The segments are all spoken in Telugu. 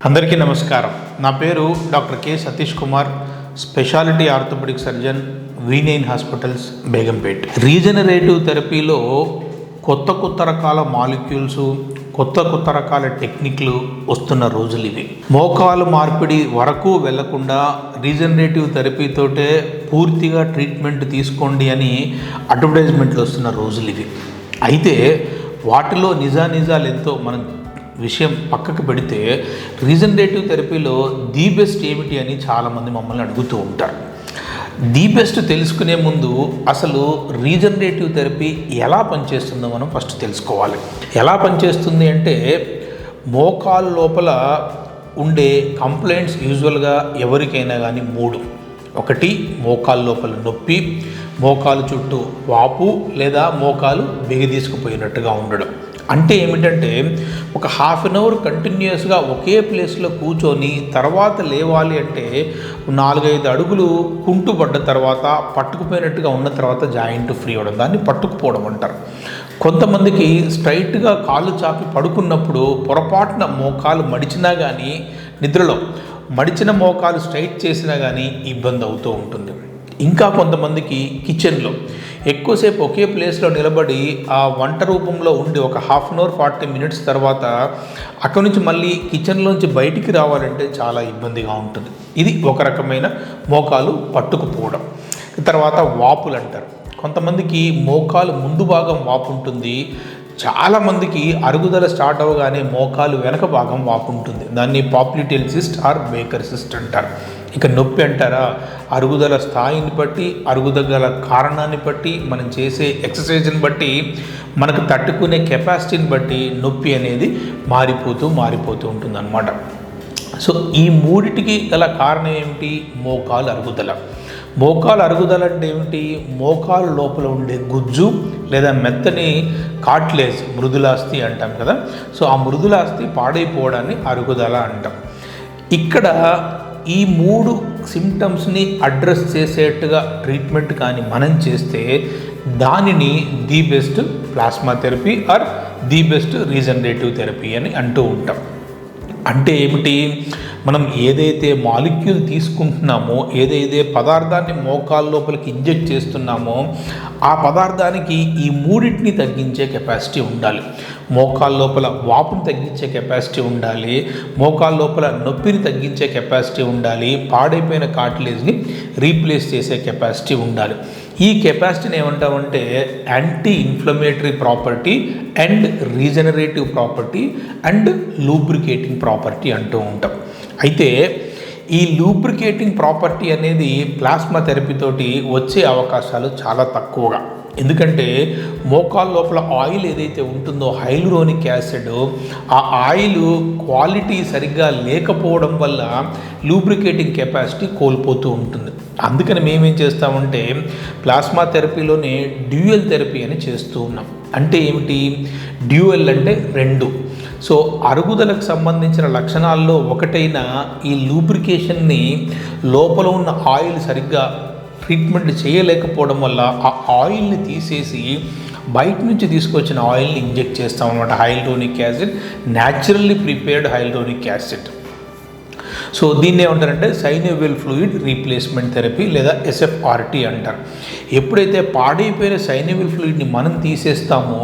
అందరికీ నమస్కారం. నా పేరు doctor K Satish Kumar, speciality orthopaedic surgeon, V9 hospitals, Begumpet. Regenerative థెరపీలో కొత్త రకాల మాలిక్యూల్స్, కొత్త రకాల టెక్నిక్లు వస్తున్న రోజులు ఇవి. మోకాలు మార్పిడి వరకు వెళ్లకుండా రీజనరేటివ్ థెరపీతోటే పూర్తిగా ట్రీట్మెంట్ తీసుకోండి అని అడ్వర్టైజ్మెంట్లు వస్తున్న రోజులు ఇవి. అయితే వాటిలో నిజాలు ఎంతో మనం విషయం పక్కకు పెడితే రీజనరేటివ్ థెరపీలో ది బెస్ట్ ఏమిటి అని చాలామంది మమ్మల్ని అడుగుతూ ఉంటారు. ది బెస్ట్ తెలుసుకునే ముందు అసలు రీజనరేటివ్ థెరపీ ఎలా పనిచేస్తుందో మనం ఫస్ట్ తెలుసుకోవాలి. ఎలా పనిచేస్తుంది అంటే మోకాలు లోపల ఉండే కంప్లైంట్స్ యూజువల్గా ఎవరికైనా కానీ 3. ఒకటి, మోకాలు లోపల నొప్పి, మోకాలు చుట్టూ వాపు లేదా మోకాలు బిగదీసుకుపోయినట్టుగా ఉండడం. అంటే ఏమిటంటే ఒక హాఫ్ అన్ అవర్ కంటిన్యూస్గా ఒకే ప్లేస్లో కూర్చొని తర్వాత లేవాలి అంటే 4-5 అడుగులు కుంటుపడ్డ తర్వాత పట్టుకుపోయినట్టుగా ఉన్న తర్వాత జాయింట్ ఫ్రీ అవ్వడం, దాన్ని పట్టుకుపోవడం అంటారు. కొంతమందికి స్ట్రైట్గా కాళ్ళు చాపి పడుకున్నప్పుడు పొరపాటున మోకాలు మడిచినా కానీ, నిద్రలో మడిచిన మోకాలు స్ట్రైట్ చేసినా కానీ ఇబ్బంది అవుతూ ఉంటుంది. ఇంకా కొంతమందికి కిచెన్లో ఎక్కువసేపు ఒకే ప్లేస్లో నిలబడి ఆ వంట రూపంలో ఉండి ఒక హాఫ్ అన్ అవర్ 40 మినిట్స్ తర్వాత అక్కడి నుంచి మళ్ళీ కిచెన్లోంచి బయటికి రావాలంటే చాలా ఇబ్బందిగా ఉంటుంది. ఇది ఒక రకమైన మోకాలు పట్టుకుపోవడం. తర్వాత వాపులు అంటారు. కొంతమందికి మోకాలు ముందు భాగం వాపు ఉంటుంది, చాలామందికి అరుగుదల స్టార్ట్ అవ్వగానే మోకాలు వెనక భాగం వాపు ఉంటుంది. దాన్ని పాప్లిటెల్ సిస్ట్ ఆర్ బేకర్ సిస్ట్ అంటారు. ఇక నొప్పి అంటారా, అరుగుదల స్థాయిని బట్టి, అరుగుదల కారణాన్ని బట్టి, మనం చేసే ఎక్సర్సైజ్ని బట్టి, మనకు తట్టుకునే కెపాసిటీని బట్టి నొప్పి అనేది మారిపోతూ ఉంటుంది అన్నమాట. సో ఈ 3టికి గల కారణం ఏమిటి? మోకాలు అరుగుదల. మోకాలు అరుగుదల అంటే ఏమిటి? మోకాలు లోపల ఉండే గుజ్జు లేదా మెత్తని కార్టిలేజ్, మృదులాస్థి అంటాం కదా. సో ఆ మృదులాస్థి పాడైపోవడాన్ని అరుగుదల అంటాం. ఇక్కడ ఈ 3 సిమ్టమ్స్ని అడ్రస్ చేసేట్టుగా ట్రీట్మెంట్ కానీ మనం చేస్తే దానిని the best plasma therapy are the best regenerative therapy అని అంటూ ఉంటాం. అంటే ఏమిటి? మనం ఏదైతే మాలిక్యూల్ తీసుకుంటున్నామో, ఏదైతే పదార్థాన్ని మోకాలు లోపలికి ఇంజెక్ట్ చేస్తున్నామో ఆ పదార్థానికి ఈ 3టిని తగ్గించే కెపాసిటీ ఉండాలి. మోకాలు లోపల వాపుని తగ్గించే కెపాసిటీ ఉండాలి, మోకాలు లోపల నొప్పిని తగ్గించే కెపాసిటీ ఉండాలి, పాడైపోయిన కార్టిలేజ్ని రీప్లేస్ చేసే కెపాసిటీ ఉండాలి. ఈ కెపాసిటీని ఏమంటామంటే anti inflammatory property and regenerative property and lubricating property అంటూ ఉంటాం. అయితే ఈ లూబ్రికేటింగ్ ప్రాపర్టీ అనేది ప్లాస్మా థెరపీతోటి వచ్చే అవకాశాలు చాలా తక్కువగా. ఎందుకంటే మోకాలు లోపల ఆయిల్ ఏదైతే ఉంటుందో హైలూరోనిక్ యాసిడ్, ఆ ఆయిల్ క్వాలిటీ సరిగ్గా లేకపోవడం వల్ల లూబ్రికేటింగ్ కెపాసిటీ కోల్పోతూ ఉంటుంది. అందుకని మేమేం చేస్తామంటే ప్లాస్మా థెరపీలోనే డ్యూయల్ థెరపీ అని చేస్తూ ఉన్నాం. అంటే ఏమిటి? డ్యూయల్ అంటే 2. సో అరుగుదలకు సంబంధించిన లక్షణాల్లో ఒకటైన ఈ లూబ్రికేషన్ని లోపల ఉన్న ఆయిల్ సరిగ్గా ట్రీట్మెంట్ చేయలేకపోవడం వల్ల ఆ ఆయిల్ని తీసేసి బయట నుంచి తీసుకొచ్చిన ఆయిల్ని ఇంజెక్ట్ చేస్తాం అన్నమాట. Hyaluronic acid, naturally prepared hyaluronic acid. So దీన్ని ఏమంటారంటే సైనోవియల్ ఫ్లూయిడ్ రీప్లేస్మెంట్ థెరపీ లేదా SFRT అంటారు. ఎప్పుడైతే పాడైపోయిన సైనోవియల్ ఫ్లూయిడ్ని మనం తీసేస్తామో,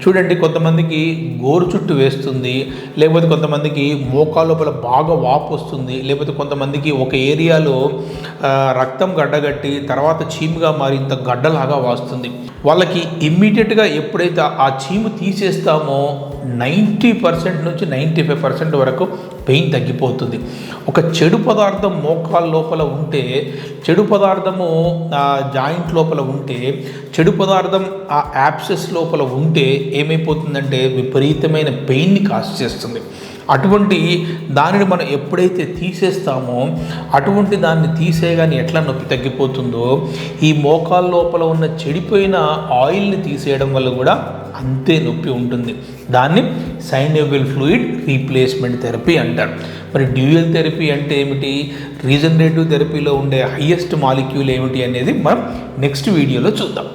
చూడండి కొంతమందికి గోరు చుట్టూ వేస్తుంది, లేకపోతే కొంతమందికి మోకాలు లోపల బాగా వాపు వస్తుంది, లేకపోతే కొంతమందికి ఒక ఏరియాలో రక్తం గడ్డగట్టి తర్వాత చీముగా మారి ఇంత గడ్డలాగా వాస్తుంది. వాళ్ళకి ఇమ్మీడియట్గా ఎప్పుడైతే ఆ చీము తీసేస్తామో 90% నుంచి 95% వరకు పెయిన్ తగ్గిపోతుంది. ఒక చెడు పదార్థం మోకాలు లోపల ఉంటే, చెడు పదార్థము జాయింట్ లోపల ఉంటే, చెడు పదార్థం ఆ యాప్సెస్ లోపల ఉంటే ఏమైపోతుందంటే విపరీతమైన పెయిన్ని కాజ్ చేస్తుంది. అటువంటి దానిని మనం ఎప్పుడైతే తీసేస్తామో, అటువంటి దాన్ని తీసేయగానే ఎట్లా నొప్పి తగ్గిపోతుందో, ఈ మోకాలు లోపల ఉన్న చెడిపోయిన ఆయిల్ని తీసేయడం వల్ల కూడా అంతే నొప్పి ఉంటుంది. దాన్ని సైనోవియల్ ఫ్లూయిడ్ రీప్లేస్మెంట్ థెరపీ అంటారు. మరి డ్యూయల్ థెరపీ అంటే ఏమిటి? రీజనరేటివ్ థెరపీలో ఉండే హైయెస్ట్ మాలిక్యూల్ ఏమిటి అనేది మనం నెక్స్ట్ వీడియోలో చూద్దాం.